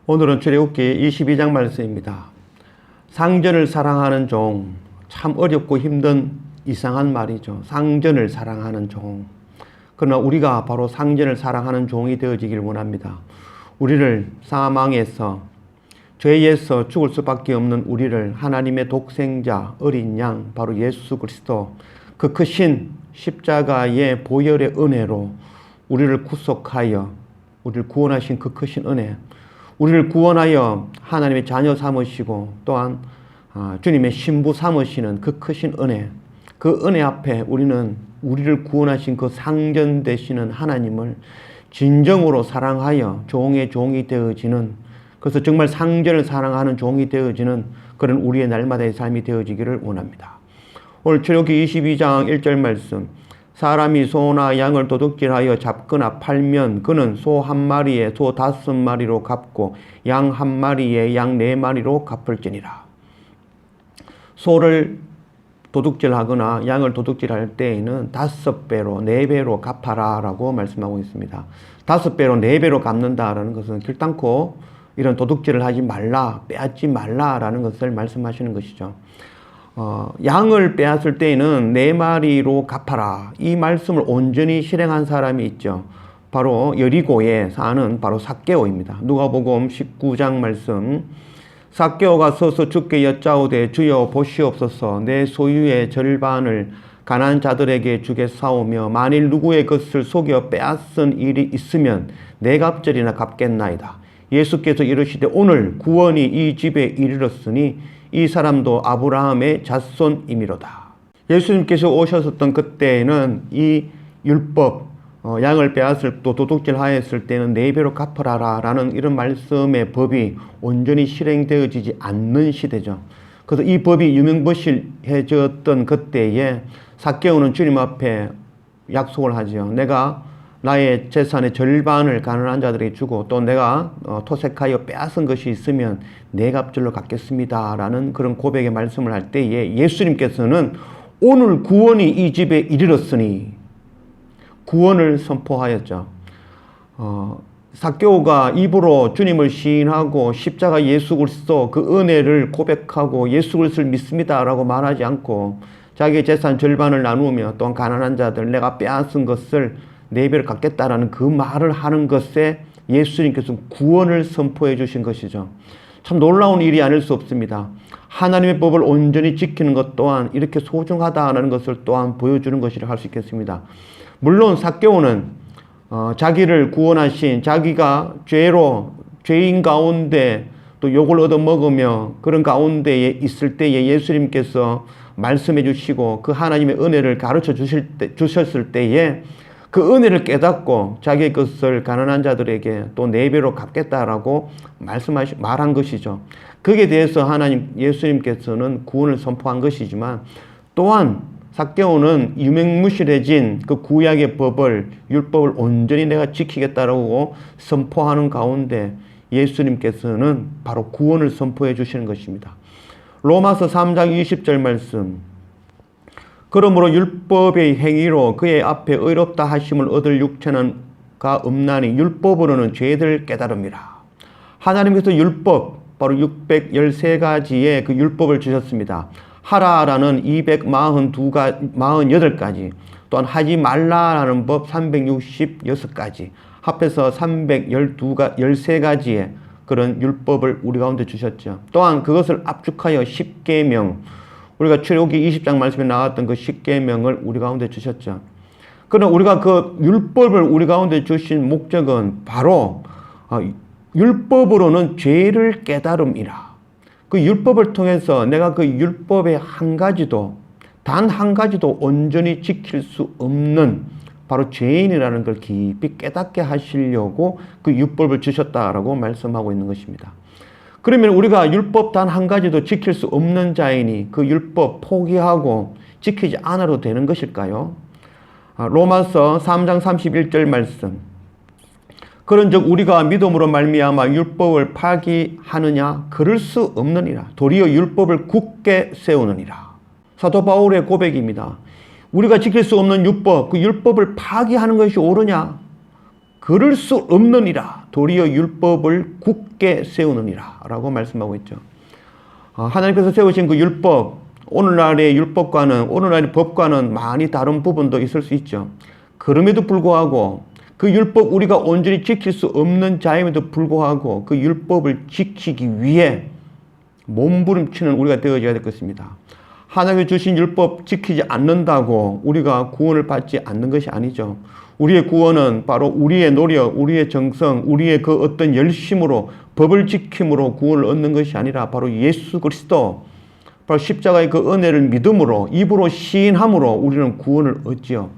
오늘은 출애굽기 22장 말씀입니다. 상전을 사랑하는 종, 참 어렵고 힘든 이상한 말이죠. 상전을 사랑하는 종. 그러나 우리가 바로 상전을 사랑하는 종이 되어지길 원합니다. 우리를 사망에서, 죄에서 죽을 수밖에 없는 우리를 하나님의 독생자, 어린 양, 바로 예수 그리스도, 그 크신 십자가의 보혈의 은혜로 우리를 구속하여 우리를 구원하신 그 크신 은혜, 우리를 구원하여 하나님의 자녀 삼으시고 또한 주님의 신부 삼으시는 그 크신 은혜, 그 은혜 앞에 우리는 우리를 구원하신 그 상전 되시는 하나님을 진정으로 사랑하여 종의 종이 되어지는, 그래서 정말 상전을 사랑하는 종이 되어지는 그런 우리의 날마다의 삶이 되어지기를 원합니다. 오늘 출애굽기 22장 1절 말씀, 사람이 소나 양을 도둑질하여 잡거나 팔면 그는 소 한 마리에 소 5마리로 갚고 양 한 마리에 양 4마리로 갚을지니라. 소를 도둑질하거나 양을 도둑질할 때에는 5배로 4배로 갚아라 라고 말씀하고 있습니다. 5배로 4배로 갚는다라는 것은 결단코 이런 도둑질을 하지 말라, 빼앗지 말라라는 것을 말씀하시는 것이죠. 양을 빼앗을 때에는 4마리로 갚아라. 이 말씀을 온전히 실행한 사람이 있죠. 바로 여리고에 사는 바로 삭개오입니다. 누가복음 19장 말씀, 삭개오가 서서 주께 여짜오되 주여 보시옵소서, 내 소유의 절반을 가난한 자들에게 주겠사오며 만일 누구의 것을 속여 빼앗은 일이 있으면 네 갑절이나 갚겠나이다. 예수께서 이르시되 오늘 구원이 이 집에 이르렀으니 이 사람도 아브라함의 자손이미로다. 예수님께서 오셨었던 그때에는 이 율법, 양을 빼앗을 또 도둑질 하였을 때는 4배로 갚아라 라는 이런 말씀의 법이 온전히 실행되어지지 않는 시대죠. 그래서 이 법이 유명무실해졌던 그때에 삭개오는 주님 앞에 약속을 하죠. 내가 나의 재산의 절반을 가난한 자들에게 주고 또 내가 토색하여 빼앗은 것이 있으면 네 갑절로 갚겠습니다 라는 그런 고백의 말씀을 할 때에 예수님께서는 오늘 구원이 이 집에 이르렀으니 구원을 선포하였죠. 삭개오가 입으로 주님을 시인하고 십자가 예수 그리스도 그 은혜를 고백하고 예수 그리스도를 믿습니다 라고 말하지 않고 자기의 재산 절반을 나누며 또한 가난한 자들, 내가 빼앗은 것을 4배를 갚겠다라는 그 말을 하는 것에 예수님께서 구원을 선포해 주신 것이죠. 참 놀라운 일이 아닐 수 없습니다. 하나님의 법을 온전히 지키는 것 또한 이렇게 소중하다는 것을 또한 보여주는 것이라 할 수 있겠습니다. 물론 삭개오는 자기를 구원하신, 자기가 죄인 가운데 또 욕을 얻어먹으며 그런 가운데에 있을 때에 예수님께서 말씀해 주시고 그 하나님의 은혜를 가르쳐 주셨을 때에 그 은혜를 깨닫고 자기의 것을 가난한 자들에게 또 4배로 갚겠다라고 말한 것이죠. 거기에 대해서 예수님께서는 구원을 선포한 것이지만 또한 삭개오는 유명무실해진 그 구약의 법을, 율법을 온전히 내가 지키겠다라고 선포하는 가운데 예수님께서는 바로 구원을 선포해 주시는 것입니다. 로마서 3장 20절 말씀, 그러므로 율법의 행위로 그의 앞에 의롭다 하심을 얻을 육체는 가 없나니 율법으로는 죄를 깨달음이라. 하나님께서 율법, 바로 613가지의 그 율법을 주셨습니다. 하라라는 248가지, 또한 하지 말라라는 법 366가지, 합해서 313가지의 그런 율법을 우리 가운데 주셨죠. 또한 그것을 압축하여 십계명, 우리가 출애굽기 20장 말씀에 나왔던 그 십계명을 우리 가운데 주셨죠. 그러나 우리가 그 율법을 우리 가운데 주신 목적은 바로 율법으로는 죄를 깨달음이라. 그 율법을 통해서 내가 그 율법의 단 한 가지도 온전히 지킬 수 없는 바로 죄인이라는 걸 깊이 깨닫게 하시려고 그 율법을 주셨다라고 말씀하고 있는 것입니다. 그러면 우리가 율법 단 한 가지도 지킬 수 없는 자이니 그 율법 포기하고 지키지 않아도 되는 것일까요? 로마서 3장 31절 말씀, 그런즉 우리가 믿음으로 말미암아 율법을 파기하느냐? 그럴 수 없느니라. 도리어 율법을 굳게 세우느니라. 사도 바울의 고백입니다. 우리가 지킬 수 없는 율법, 그 율법을 파기하는 것이 옳으냐? 그럴 수 없느니라. 도리어 율법을 굳게 세우느니라 라고 말씀하고 있죠. 하나님께서 세우신 그 율법, 오늘날의 율법과는, 오늘날의 법과는 많이 다른 부분도 있을 수 있죠. 그럼에도 불구하고 그 율법 우리가 온전히 지킬 수 없는 자임에도 불구하고 그 율법을 지키기 위해 몸부림치는 우리가 되어져야 될 것입니다. 하나님이 주신 율법 지키지 않는다고 우리가 구원을 받지 않는 것이 아니죠. 우리의 구원은 바로 우리의 노력, 우리의 정성, 우리의 그 어떤 열심으로 법을 지킴으로 구원을 얻는 것이 아니라 바로 예수 그리스도, 바로 십자가의 그 은혜를 믿음으로 입으로 시인함으로 우리는 구원을 얻지요.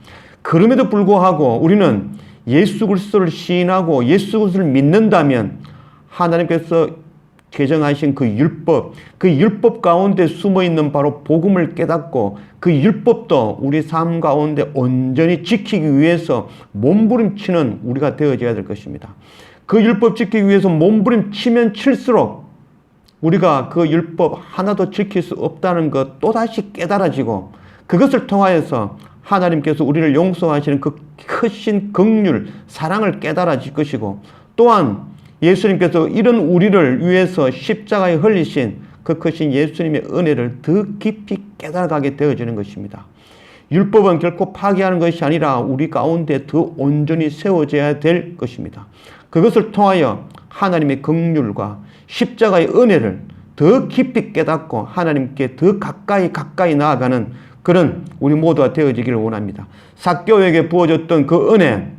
그럼에도 불구하고 우리는 예수 그리스도를 시인하고 예수 그리스도를 믿는다면 하나님께서 개정하신 그 율법 가운데 숨어있는 바로 복음을 깨닫고 그 율법도 우리 삶 가운데 온전히 지키기 위해서 몸부림치는 우리가 되어져야 될 것입니다. 그 율법 지키기 위해서 몸부림치면 칠수록 우리가 그 율법 하나도 지킬 수 없다는 것 또다시 깨달아지고 그것을 통하여서 하나님께서 우리를 용서하시는 그 크신 긍휼, 사랑을 깨달아질 것이고 또한 예수님께서 이런 우리를 위해서 십자가에 흘리신 그 크신 예수님의 은혜를 더 깊이 깨달아가게 되어지는 것입니다. 율법은 결코 파기하는 것이 아니라 우리 가운데 더 온전히 세워져야 될 것입니다. 그것을 통하여 하나님의 긍휼과 십자가의 은혜를 더 깊이 깨닫고 하나님께 더 가까이 나아가는 그런 우리 모두가 되어지기를 원합니다. 삭개오에게 부어졌던 그 은혜,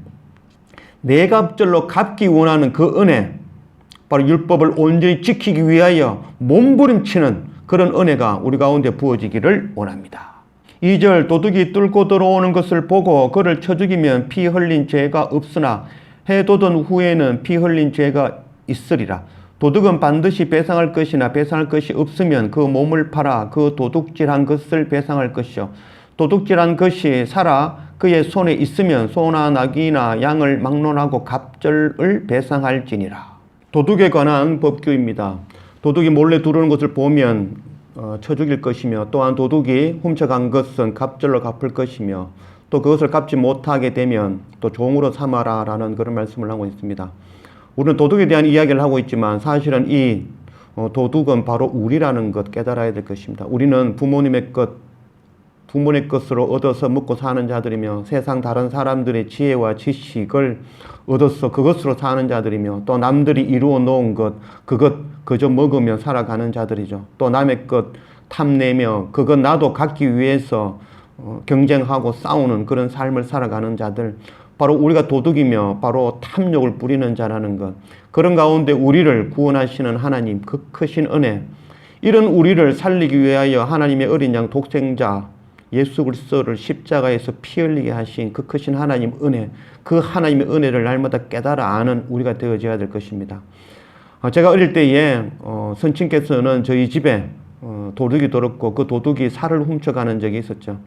네 갑절로 갚기 원하는 그 은혜, 바로 율법을 온전히 지키기 위하여 몸부림치는 그런 은혜가 우리 가운데 부어지기를 원합니다. 2절 도둑이 뚫고 들어오는 것을 보고 그를 쳐 죽이면 피 흘린 죄가 없으나 해 돋은 후에는 피 흘린 죄가 있으리라. 도둑은 반드시 배상할 것이나 배상할 것이 없으면 그 몸을 팔아 그 도둑질한 것을 배상할 것이요 도둑질한 것이 살아 그의 손에 있으면 소나 나귀나 양을 막론하고 갑절을 배상할지니라. 도둑에 관한 법규입니다. 도둑이 몰래 들어오는 것을 보면 쳐 죽일 것이며 또한 도둑이 훔쳐간 것은 갑절로 갚을 것이며 또 그것을 갚지 못하게 되면 또 종으로 삼아라 라는 그런 말씀을 하고 있습니다. 우리는 도둑에 대한 이야기를 하고 있지만 사실은 이 도둑은 바로 우리라는 것 깨달아야 될 것입니다. 우리는 부모님의 것으로 얻어서 먹고 사는 자들이며 세상 다른 사람들의 지혜와 지식을 얻어서 그것으로 사는 자들이며 또 남들이 이루어 놓은 그것 그저 먹으며 살아가는 자들이죠. 또 남의 것 탐내며 그것 나도 갖기 위해서 경쟁하고 싸우는 그런 삶을 살아가는 자들, 바로 우리가 도둑이며 바로 탐욕을 부리는 자라는 것. 그런 가운데 우리를 구원하시는 하나님 그 크신 은혜, 이런 우리를 살리기 위하여 하나님의 어린 양 독생자 예수 그리스도를 십자가에서 피 흘리게 하신 그 크신 하나님 은혜, 그 하나님의 은혜를 날마다 깨달아 아는 우리가 되어져야 될 것입니다. 제가 어릴 때에 선친께서는 저희 집에 도둑이 들었고 그 도둑이 살을 훔쳐가는 적이 있었죠.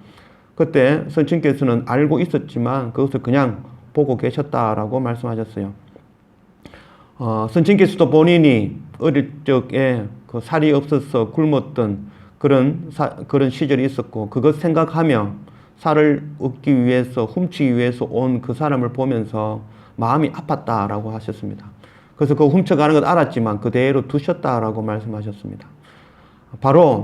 그때 선친께서는 알고 있었지만 그것을 그냥 보고 계셨다라고 말씀하셨어요. 선친께서도 본인이 어릴 적에 그 살이 없어서 굶었던 그런 시절이 있었고 그것 생각하며 살을 얻기 위해서 훔치기 위해서 온 그 사람을 보면서 마음이 아팠다라고 하셨습니다. 그래서 그 훔쳐가는 것 알았지만 그대로 두셨다라고 말씀하셨습니다.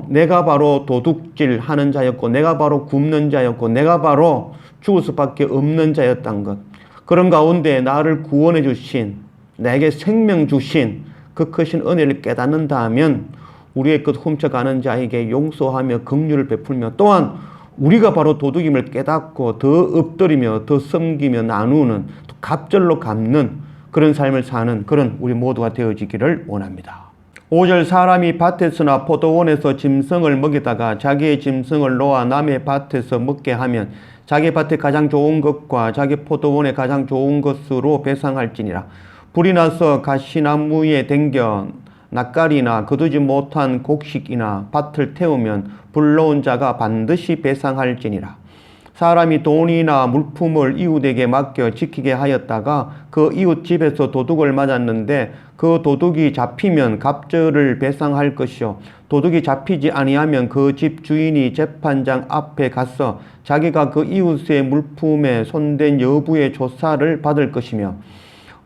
내가 바로 도둑질 하는 자였고 내가 바로 굶는 자였고 내가 바로 죽을 수밖에 없는 자였던 것, 그런 가운데 나를 구원해 주신, 내게 생명 주신 그 크신 은혜를 깨닫는다면 우리의 것 훔쳐가는 자에게 용서하며 긍휼을 베풀며 또한 우리가 바로 도둑임을 깨닫고 더 엎드리며 더 섬기며 나누는, 또 갑절로 갚는 그런 삶을 사는 그런 우리 모두가 되어지기를 원합니다. 5절 사람이 밭에서나 포도원에서 짐승을 먹이다가 자기의 짐승을 놓아 남의 밭에서 먹게 하면 자기 밭에 가장 좋은 것과 자기 포도원에 가장 좋은 것으로 배상할지니라. 불이 나서 가시나무에 댕겨 낯가리나 거두지 못한 곡식이나 밭을 태우면 불러온 자가 반드시 배상할지니라. 사람이 돈이나 물품을 이웃에게 맡겨 지키게 하였다가 그 이웃 집에서 도둑을 맞았는데 그 도둑이 잡히면 갑절을 배상할 것이요 도둑이 잡히지 아니하면 그 집 주인이 재판장 앞에 가서 자기가 그 이웃의 물품에 손댄 여부의 조사를 받을 것이며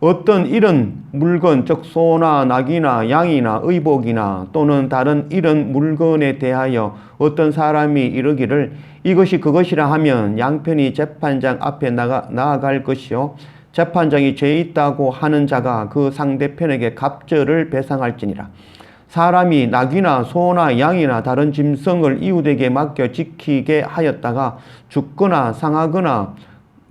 어떤 이런 물건, 즉 소나 낙이나 양이나 의복이나 또는 다른 이런 물건에 대하여 어떤 사람이 이르기를 이것이 그것이라 하면 양편이 재판장 앞에 나아갈 것이요 재판장이 죄 있다고 하는 자가 그 상대편에게 갑절을 배상할지니라. 사람이 낙이나 소나 양이나 다른 짐승을 이웃에게 맡겨 지키게 하였다가 죽거나 상하거나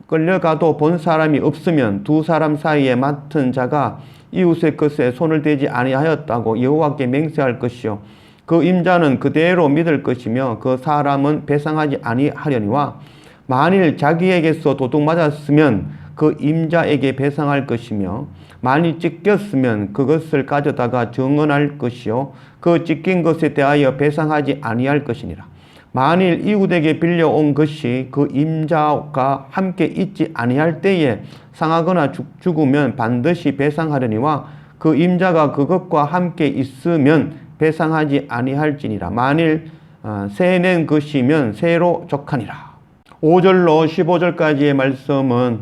끌려가도 본 사람이 없으면 두 사람 사이에 맡은 자가 이웃의 것에 손을 대지 아니하였다고 여호와께 맹세할 것이요 그 임자는 그대로 믿을 것이며 그 사람은 배상하지 아니하려니와 만일 자기에게서 도둑 맞았으면 그 임자에게 배상할 것이며 만일 찢겼으면 그것을 가져다가 정언할 것이요 그 찢긴 것에 대하여 배상하지 아니할 것이니라. 만일 이웃에게 빌려온 것이 그 임자가 함께 있지 아니할 때에 상하거나 죽으면 반드시 배상하려니와 그 임자가 그것과 함께 있으면 배상하지 아니할지니라. 만일 새 낸 것이면 새로 족하니라. 5절로 15절까지의 말씀은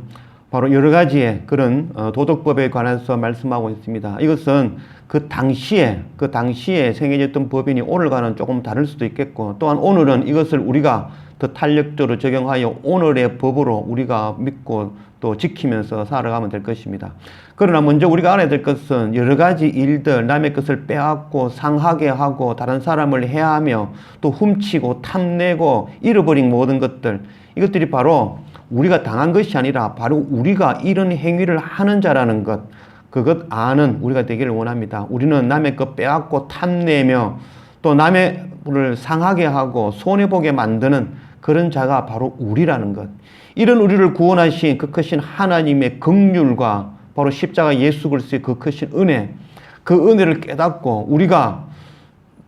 바로 여러 가지의 그런 도덕법에 관해서 말씀하고 있습니다. 이것은 그 당시에 생겨졌던 법이니 오늘과는 조금 다를 수도 있겠고 또한 오늘은 이것을 우리가 더 탄력적으로 적용하여 오늘의 법으로 우리가 믿고 또 지키면서 살아가면 될 것입니다. 그러나 먼저 우리가 알아야 될 것은 여러 가지 일들, 남의 것을 빼앗고 상하게 하고 다른 사람을 해하며 또 훔치고 탐내고 잃어버린 모든 것들, 이것들이 바로 우리가 당한 것이 아니라 바로 우리가 이런 행위를 하는 자라는 것, 그것 아는 우리가 되기를 원합니다. 우리는 남의 것 빼앗고 탐내며 또 남의 를 상하게 하고 손해보게 만드는 그런 자가 바로 우리라는 것. 이런 우리를 구원하신 그 크신 하나님의 긍휼과 바로 십자가 예수 그리스도의 그 크신 은혜, 그 은혜를 깨닫고 우리가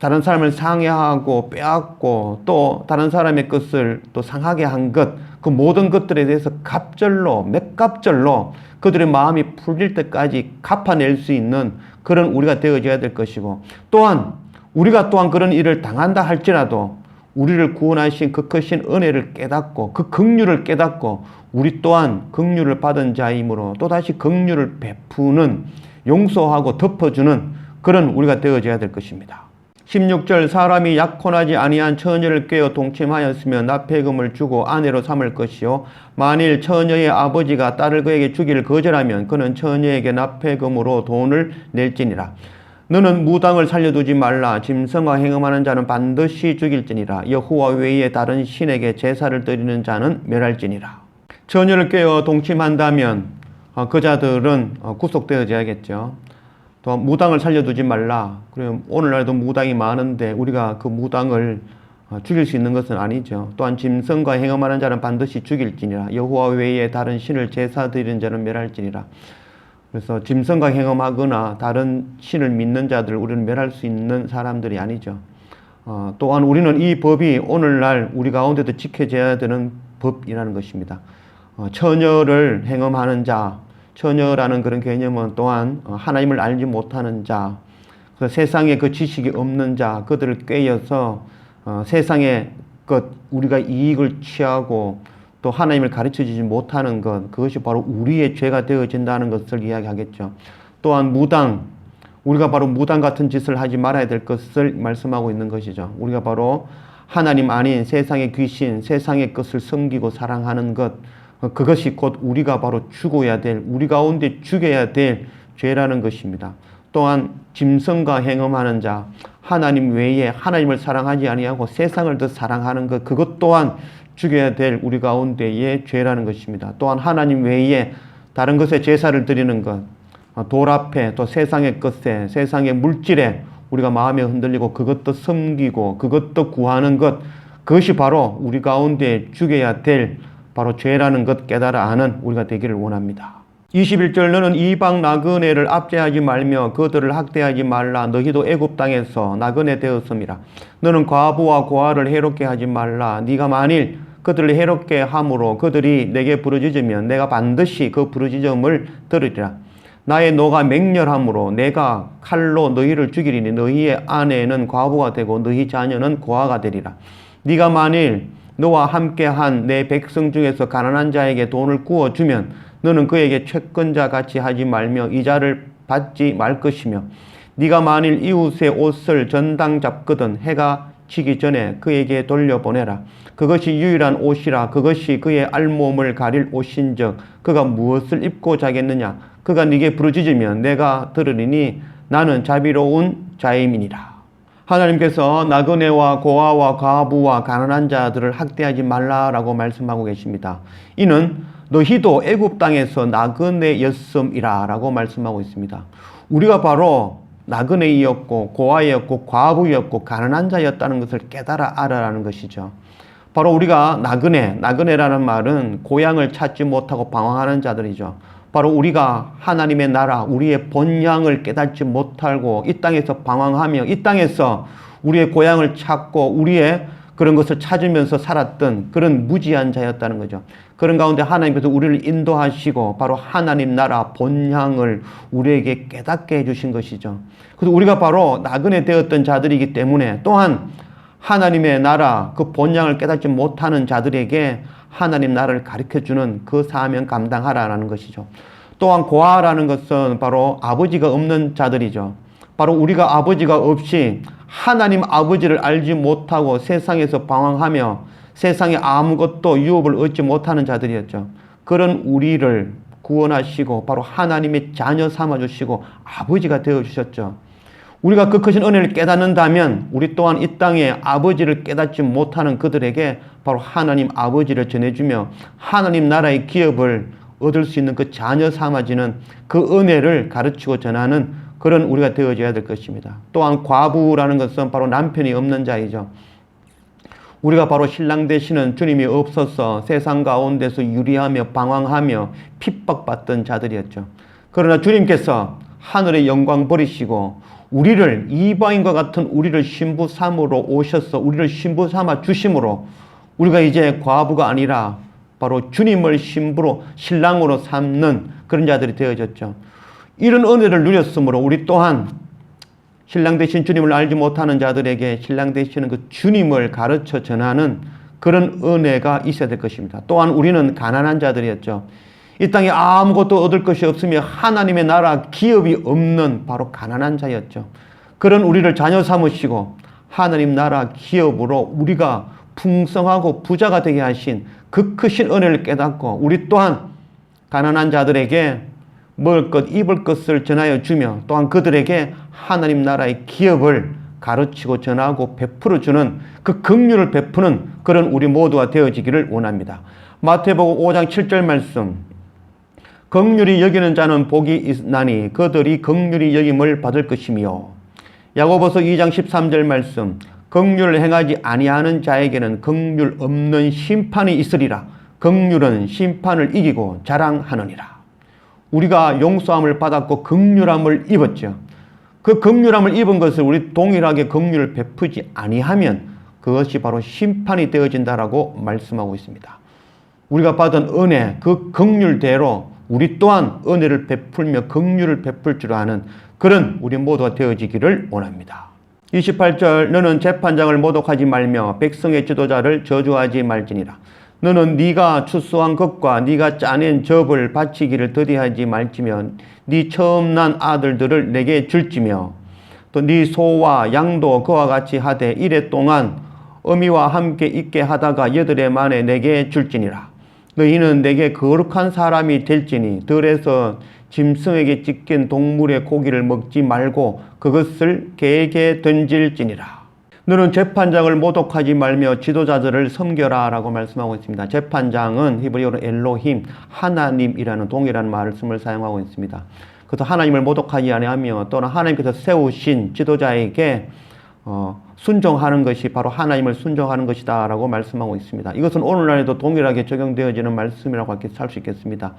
다른 사람을 상해하고 빼앗고 또 다른 사람의 것을 또 상하게 한 것, 그 모든 것들에 대해서 갑절로, 맥갑절로 그들의 마음이 풀릴 때까지 갚아낼 수 있는 그런 우리가 되어져야 될 것이고, 또한 우리가 또한 그런 일을 당한다 할지라도 우리를 구원하신 그 크신 은혜를 깨닫고 그 긍휼을 깨닫고 우리 또한 긍휼을 받은 자이므로 또다시 긍휼을 베푸는, 용서하고 덮어주는 그런 우리가 되어져야 될 것입니다. 16절 사람이 약혼하지 아니한 처녀를 꿰어 동침하였으면 납폐금을 주고 아내로 삼을 것이요 만일 처녀의 아버지가 딸을 그에게 주기를 거절하면 그는 처녀에게 납폐금으로 돈을 낼지니라. 너는 무당을 살려두지 말라. 짐승과 행음하는 자는 반드시 죽일지니라. 여호와 외에 다른 신에게 제사를 드리는 자는 멸할지니라. 처녀를 꿰어 동침한다면 그 자들은 구속되어져야겠죠. 또 무당을 살려두지 말라. 그럼 오늘날도 무당이 많은데 우리가 그 무당을 죽일 수 있는 것은 아니죠. 또한 짐승과 행음하는 자는 반드시 죽일지니라. 여호와 외에 다른 신을 제사 드리는 자는 멸할지니라. 그래서 짐승과 행음하거나 다른 신을 믿는 자들 우리는 멸할 수 있는 사람들이 아니죠. 또한 우리는 이 법이 오늘날 우리 가운데도 지켜져야 되는 법이라는 것입니다. 처녀를 행음하는 자, 처녀라는 그런 개념은 또한 하나님을 알지 못하는 자, 세상에 그 지식이 없는 자, 그들을 꿰어서 세상의 것, 우리가 이익을 취하고 또 하나님을 가르쳐주지 못하는 것, 그것이 바로 우리의 죄가 되어진다는 것을 이야기하겠죠. 또한 무당, 우리가 바로 무당 같은 짓을 하지 말아야 될 것을 말씀하고 있는 것이죠. 우리가 바로 하나님 아닌 세상의 귀신, 세상의 것을 섬기고 사랑하는 것, 그것이 곧 우리가 바로 죽어야 될, 우리 가운데 죽여야 될 죄라는 것입니다. 또한 짐승과 행음하는 자, 하나님 외에 하나님을 사랑하지 아니하고 세상을 더 사랑하는 것, 그것 또한 죽여야 될 우리 가운데의 죄라는 것입니다. 또한 하나님 외에 다른 것에 제사를 드리는 것, 돌 앞에 또 세상의 것에, 세상의 물질에 우리가 마음에 흔들리고 그것도 섬기고 그것도 구하는 것, 그것이 바로 우리 가운데 죽여야 될 바로 죄라는 것 깨달아 아는 우리가 되기를 원합니다. 21절 너는 이방 나그네를 압제하지 말며 그들을 학대하지 말라. 너희도 애굽 땅에서 나그네 되었음이라. 너는 과부와 고아를 해롭게 하지 말라. 네가 만일 그들을 해롭게 함으로 그들이 내게 부르짖으면 내가 반드시 그 부르짖음을 들으리라. 나의 노가 맹렬함으로 내가 칼로 너희를 죽이리니 너희의 아내는 과부가 되고 너희 자녀는 고아가 되리라. 네가 만일 너와 함께한 내 백성 중에서 가난한 자에게 돈을 구워주면 너는 그에게 채권자 같이 하지 말며 이자를 받지 말 것이며 네가 만일 이웃의 옷을 전당 잡거든 해가 지기 전에 그에게 돌려보내라. 그것이 유일한 옷이라. 그것이 그의 알몸을 가릴 옷인즉 그가 무엇을 입고 자겠느냐. 그가 네게 부르짖으면 내가 들으리니 나는 자비로운 자임이니라. 하나님께서 나그네와 고아와 과부와 가난한 자들을 학대하지 말라라고 말씀하고 계십니다. 이는 너희도 애굽 땅에서 나그네였음이라 라고 말씀하고 있습니다. 우리가 바로 나그네이었고 고아였고 과부였고 가난한 자였다는 것을 깨달아 알아라는 것이죠. 바로 우리가 나그네라는 말은 고향을 찾지 못하고 방황하는 자들이죠. 바로 우리가 하나님의 나라, 우리의 본향을 깨닫지 못하고 이 땅에서 방황하며 이 땅에서 우리의 고향을 찾고 우리의 그런 것을 찾으면서 살았던 그런 무지한 자였다는 거죠. 그런 가운데 하나님께서 우리를 인도하시고 바로 하나님 나라 본향을 우리에게 깨닫게 해주신 것이죠. 그래서 우리가 바로 나그네 되었던 자들이기 때문에 또한 하나님의 나라 그 본향을 깨닫지 못하는 자들에게 하나님 나라를 가르쳐주는 그 사명 감당하라는 것이죠. 또한 고아라는 것은 바로 아버지가 없는 자들이죠. 바로 우리가 아버지가 없이 하나님 아버지를 알지 못하고 세상에서 방황하며 세상에 아무것도 유업을 얻지 못하는 자들이었죠. 그런 우리를 구원하시고 바로 하나님의 자녀 삼아주시고 아버지가 되어주셨죠. 우리가 그 크신 은혜를 깨닫는다면 우리 또한 이 땅에 아버지를 깨닫지 못하는 그들에게 바로 하나님 아버지를 전해주며 하나님 나라의 기업을 얻을 수 있는 그 자녀 삼아지는 그 은혜를 가르치고 전하는 그런 우리가 되어져야 될 것입니다. 또한 과부라는 것은 바로 남편이 없는 자이죠. 우리가 바로 신랑 되시는 주님이 없어서 세상 가운데서 유리하며 방황하며 핍박받던 자들이었죠. 그러나 주님께서 하늘의 영광 버리시고 우리를 이방인과 같은 우리를 신부 삼으러 오셔서 우리를 신부 삼아 주심으로 우리가 이제 과부가 아니라 바로 주님을 신부로 신랑으로 삼는 그런 자들이 되어졌죠. 이런 은혜를 누렸으므로 우리 또한 신랑 되신 주님을 알지 못하는 자들에게 신랑 되시는 그 주님을 가르쳐 전하는 그런 은혜가 있어야 될 것입니다. 또한 우리는 가난한 자들이었죠. 이 땅에 아무것도 얻을 것이 없으며 하나님의 나라 기업이 없는 바로 가난한 자였죠. 그런 우리를 자녀 삼으시고 하나님 나라 기업으로 우리가 풍성하고 부자가 되게 하신 그 크신 은혜를 깨닫고 우리 또한 가난한 자들에게 먹을 것, 입을 것을 전하여 주며 또한 그들에게 하나님 나라의 기업을 가르치고 전하고 베풀어 주는 그 긍휼을 베푸는 그런 우리 모두가 되어지기를 원합니다. 마태복음 5장 7절 말씀. 긍휼히 여기는 자는 복이 있나니 그들이 긍휼히 여김을 받을 것이며. 야고보서 2장 13절 말씀. 긍휼을 행하지 아니하는 자에게는 긍휼 없는 심판이 있으리라. 긍휼은 심판을 이기고 자랑하느니라. 우리가 용서함을 받았고 긍휼함을 입었죠. 그 긍휼함을 입은 것을 우리 동일하게 긍휼을 베푸지 아니하면 그것이 바로 심판이 되어진다라고 말씀하고 있습니다. 우리가 받은 은혜, 그 긍휼대로 우리 또한 은혜를 베풀며 긍휼을 베풀 줄 아는 그런 우리 모두가 되어지기를 원합니다. 28절 너는 재판장을 모독하지 말며 백성의 지도자를 저주하지 말지니라. 너는 네가 추수한 것과 네가 짜낸 접을 바치기를 더디하지 말지며 네 처음 난 아들들을 내게 줄지며 또 네 소와 양도 그와 같이 하되 이래 동안 어미와 함께 있게 하다가 8해 만에 내게 줄지니라. 너희는 내게 거룩한 사람이 될지니 들에서 짐승에게 찢긴 동물의 고기를 먹지 말고 그것을 개에게 던질지니라. 너는 재판장을 모독하지 말며 지도자들을 섬겨라 라고 말씀하고 있습니다. 재판장은 히브리어로 엘로힘, 하나님이라는 동일한 말씀을 사용하고 있습니다. 그래서 하나님을 모독하지 아니하며 또는 하나님께서 세우신 지도자에게 순종하는 것이 바로 하나님을 순종하는 것이다 라고 말씀하고 있습니다. 이것은 오늘날에도 동일하게 적용되어지는 말씀이라고 할 수 있겠습니다.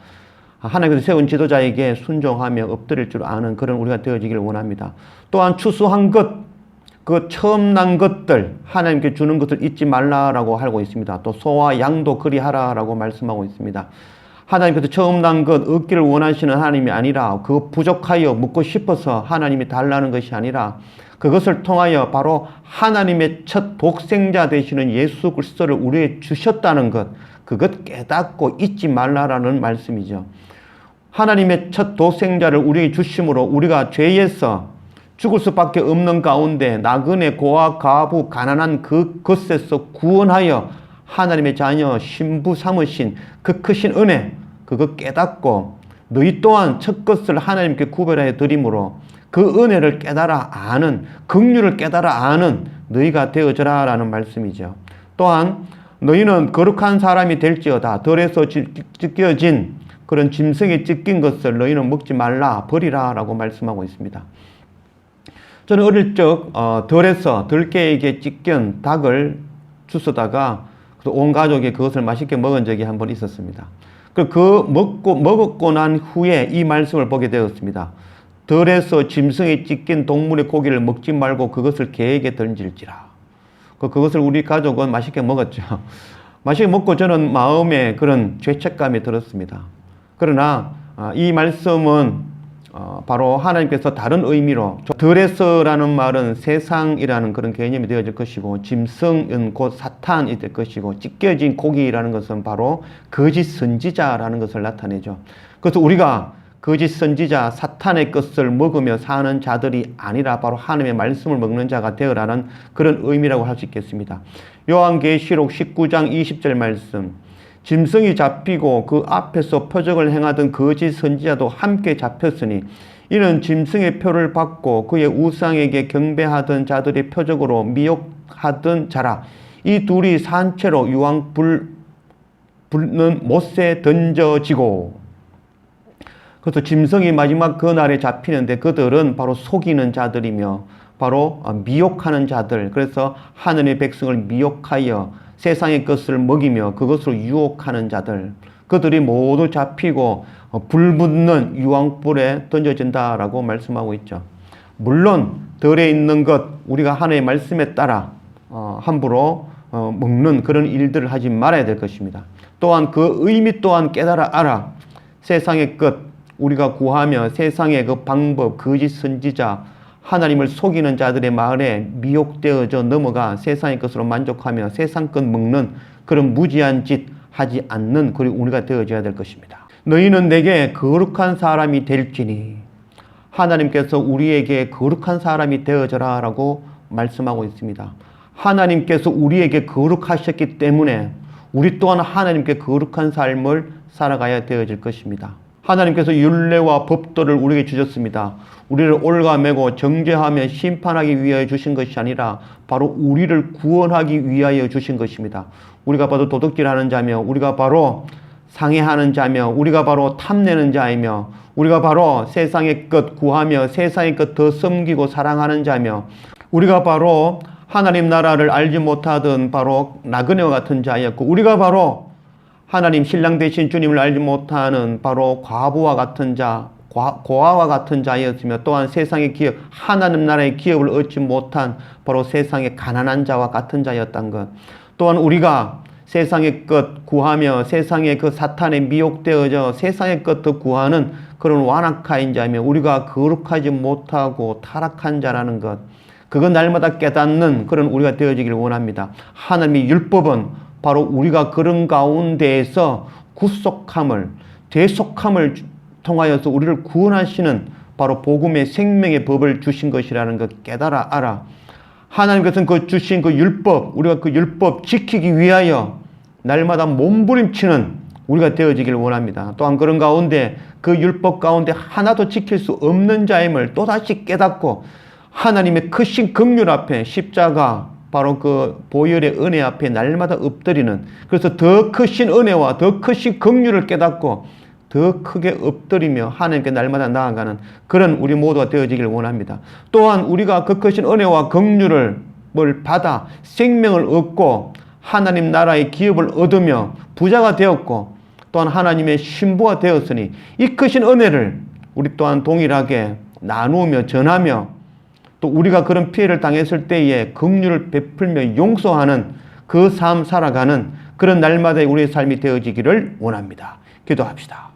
하나님께서 세운 지도자에게 순종하며 엎드릴 줄 아는 그런 우리가 되어지기를 원합니다. 또한 추수한 것, 그 처음 난 것들 하나님께 주는 것을 잊지 말라라고 하고 있습니다. 또 소와 양도 그리하라라고 말씀하고 있습니다. 하나님께서 처음 난 것 얻기를 원하시는 하나님이 아니라 그거 부족하여 묻고 싶어서 하나님이 달라는 것이 아니라 그것을 통하여 바로 하나님의 첫 독생자 되시는 예수 그리스도를 우리에게 주셨다는 것, 그것 깨닫고 잊지 말라라는 말씀이죠. 하나님의 첫 독생자를 우리에게 주심으로 우리가 죄에서 죽을 수밖에 없는 가운데 나그네, 고아, 과부, 가난한 그것에서 구원하여 하나님의 자녀, 신부 삼으신 그 크신 은혜, 그거 깨닫고 너희 또한 첫 것을 하나님께 구별하여 드림으로 그 은혜를 깨달아 아는, 긍휼을 깨달아 아는 너희가 되어져라 라는 말씀이죠. 또한 너희는 거룩한 사람이 될지어다. 덜에서 찢겨진 그런 짐승에 찢긴 것을 너희는 먹지 말라, 버리라 라고 말씀하고 있습니다. 저는 어릴 적 들깨에게 찢긴 닭을 주스다가 온 가족이 그것을 맛있게 먹은 적이 한 번 있었습니다. 먹고 난 후에 이 말씀을 보게 되었습니다. 들에서 짐승에 찢긴 동물의 고기를 먹지 말고 그것을 개에게 던질지라. 그것을 우리 가족은 맛있게 먹었죠. 맛있게 먹고 저는 마음에 그런 죄책감이 들었습니다. 그러나 이 말씀은 바로 하나님께서 다른 의미로 들에서라는 말은 세상이라는 그런 개념이 되어질 것이고 짐승은 곧 사탄이 될 것이고 찢겨진 고기라는 것은 바로 거짓 선지자라는 것을 나타내죠. 그래서 우리가 거짓 선지자 사탄의 것을 먹으며 사는 자들이 아니라 바로 하나님의 말씀을 먹는 자가 되어라는 그런 의미라고 할 수 있겠습니다. 요한계시록 19장 20절 말씀, 짐승이 잡히고 그 앞에서 표적을 행하던 거짓 선지자도 함께 잡혔으니 이는 짐승의 표를 받고 그의 우상에게 경배하던 자들의 표적으로 미혹하던 자라. 이 둘이 산채로 유황 불는 못에 던져지고. 그래서 짐승이 마지막 그날에 잡히는데 그들은 바로 속이는 자들이며 바로 미혹하는 자들, 그래서 하늘의 백성을 미혹하여 세상의 것을 먹이며 그것으로 유혹하는 자들, 그들이 모두 잡히고 불 붙는 유황불에 던져진다라고 말씀하고 있죠. 물론 덜에 있는 것 우리가 하나님의 말씀에 따라 함부로 먹는 그런 일들을 하지 말아야 될 것입니다. 또한 그 의미 또한 깨달아 알아. 세상의 것 우리가 구하며 세상의 그 방법, 거짓 선지자, 하나님을 속이는 자들의 말에 미혹되어져 넘어가 세상의 것으로 만족하며 세상 것 먹는 그런 무지한 짓 하지 않는 그리고 우리가 되어져야 될 것입니다. 너희는 내게 거룩한 사람이 될지니 하나님께서 우리에게 거룩한 사람이 되어져라 라고 말씀하고 있습니다. 하나님께서 우리에게 거룩하셨기 때문에 우리 또한 하나님께 거룩한 삶을 살아가야 되어질 것입니다. 하나님께서 율례와 법도를 우리에게 주셨습니다. 우리를 올가매고 정죄하며 심판하기 위하여 주신 것이 아니라 바로 우리를 구원하기 위하여 주신 것입니다. 우리가 바로 도둑질하는 자며 우리가 바로 상해하는 자며 우리가 바로 탐내는 자이며 우리가 바로 세상의 것 구하며 세상의 것 더 섬기고 사랑하는 자며 우리가 바로 하나님 나라를 알지 못하던 바로 나그네와 같은 자였고 우리가 바로 하나님 신랑 되신 주님을 알지 못하는 바로 과부와 같은 자, 고아와 같은 자였으며 또한 세상의 기업, 하나님 나라의 기업을 얻지 못한 바로 세상의 가난한 자와 같은 자였던 것. 또한 우리가 세상의 것 구하며 세상의 그 사탄에 미혹되어져 세상의 것도 구하는 그런 완악한 자이며 우리가 거룩하지 못하고 타락한 자라는 것. 그건 날마다 깨닫는 그런 우리가 되어지기를 원합니다. 하나님의 율법은 바로 우리가 그런 가운데에서 구속함을, 대속함을 통하여서 우리를 구원하시는 바로 복음의 생명의 법을 주신 것이라는 것 깨달아 알아. 하나님께서는 그 주신 그 율법, 우리가 그 율법 지키기 위하여 날마다 몸부림치는 우리가 되어지기를 원합니다. 또한 그런 가운데 그 율법 가운데 하나도 지킬 수 없는 자임을 또다시 깨닫고 하나님의 크신 긍휼 앞에 십자가 바로 그 보혈의 은혜 앞에 날마다 엎드리는, 그래서 더 크신 은혜와 더 크신 긍휼을 깨닫고 더 크게 엎드리며 하나님께 날마다 나아가는 그런 우리 모두가 되어지기를 원합니다. 또한 우리가 그 크신 은혜와 긍휼을 받아 생명을 얻고 하나님 나라의 기업을 얻으며 부자가 되었고 또한 하나님의 신부가 되었으니 이 크신 은혜를 우리 또한 동일하게 나누며 전하며 또 우리가 그런 피해를 당했을 때에 긍휼을 베풀며 용서하는 그 삶 살아가는 그런 날마다의 우리의 삶이 되어지기를 원합니다. 기도합시다.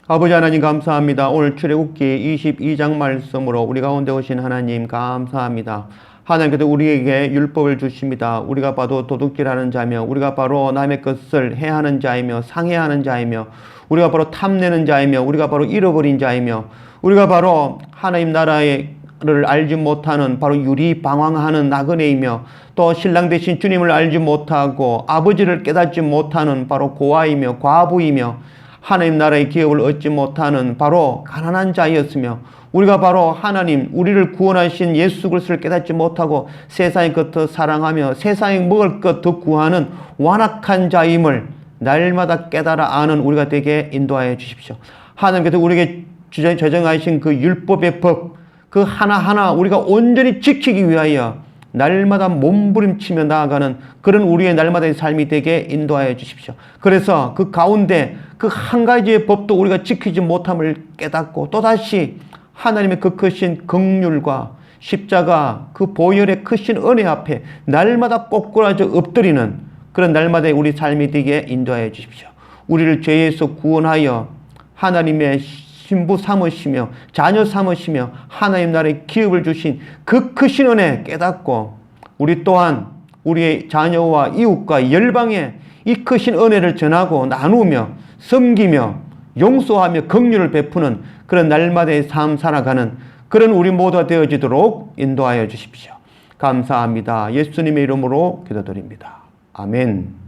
아버지 하나님 감사합니다. 오늘 출애굽기 22장 말씀으로 우리 가운데 오신 하나님 감사합니다. 하나님께서 우리에게 율법을 주십니다. 우리가 바로 도둑질하는 자며, 우리가 바로 남의 것을 해하는 자이며, 상해하는 자이며, 우리가 바로 탐내는 자이며, 우리가 바로 잃어버린 자이며, 우리가 바로 하나님 나라를 알지 못하는 바로 유리방황하는 나그네이며, 또 신랑 되신 주님을 알지 못하고 아버지를 깨닫지 못하는 바로 고아이며 과부이며, 하나님 나라의 기업을 얻지 못하는 바로 가난한 자였으며, 우리가 바로 하나님 우리를 구원하신 예수 그리스도를 깨닫지 못하고 세상의 것더 사랑하며 세상에 먹을 것 더 구하는 완악한 자임을 날마다 깨달아 아는 우리가 되게 인도하여 주십시오. 하나님께서 우리에게 제정하신 그 율법의 법 그 하나하나 우리가 온전히 지키기 위하여 날마다 몸부림치며 나아가는 그런 우리의 날마다의 삶이 되게 인도하여 주십시오. 그래서 그 가운데 그 한 가지의 법도 우리가 지키지 못함을 깨닫고 또다시 하나님의 그 크신 긍휼과 십자가 그 보혈의 크신 은혜 앞에 날마다 꼬꾸라져 엎드리는 그런 날마다의 우리 삶이 되게 인도하여 주십시오. 우리를 죄에서 구원하여 하나님의 신부 삼으시며 자녀 삼으시며 하나님 나라의 기업을 주신 그 크신 은혜 깨닫고 우리 또한 우리의 자녀와 이웃과 열방에 이 크신 은혜를 전하고 나누며 섬기며 용서하며 긍휼을 베푸는 그런 날마다의 삶 살아가는 그런 우리 모두가 되어지도록 인도하여 주십시오. 감사합니다. 예수님의 이름으로 기도드립니다. 아멘.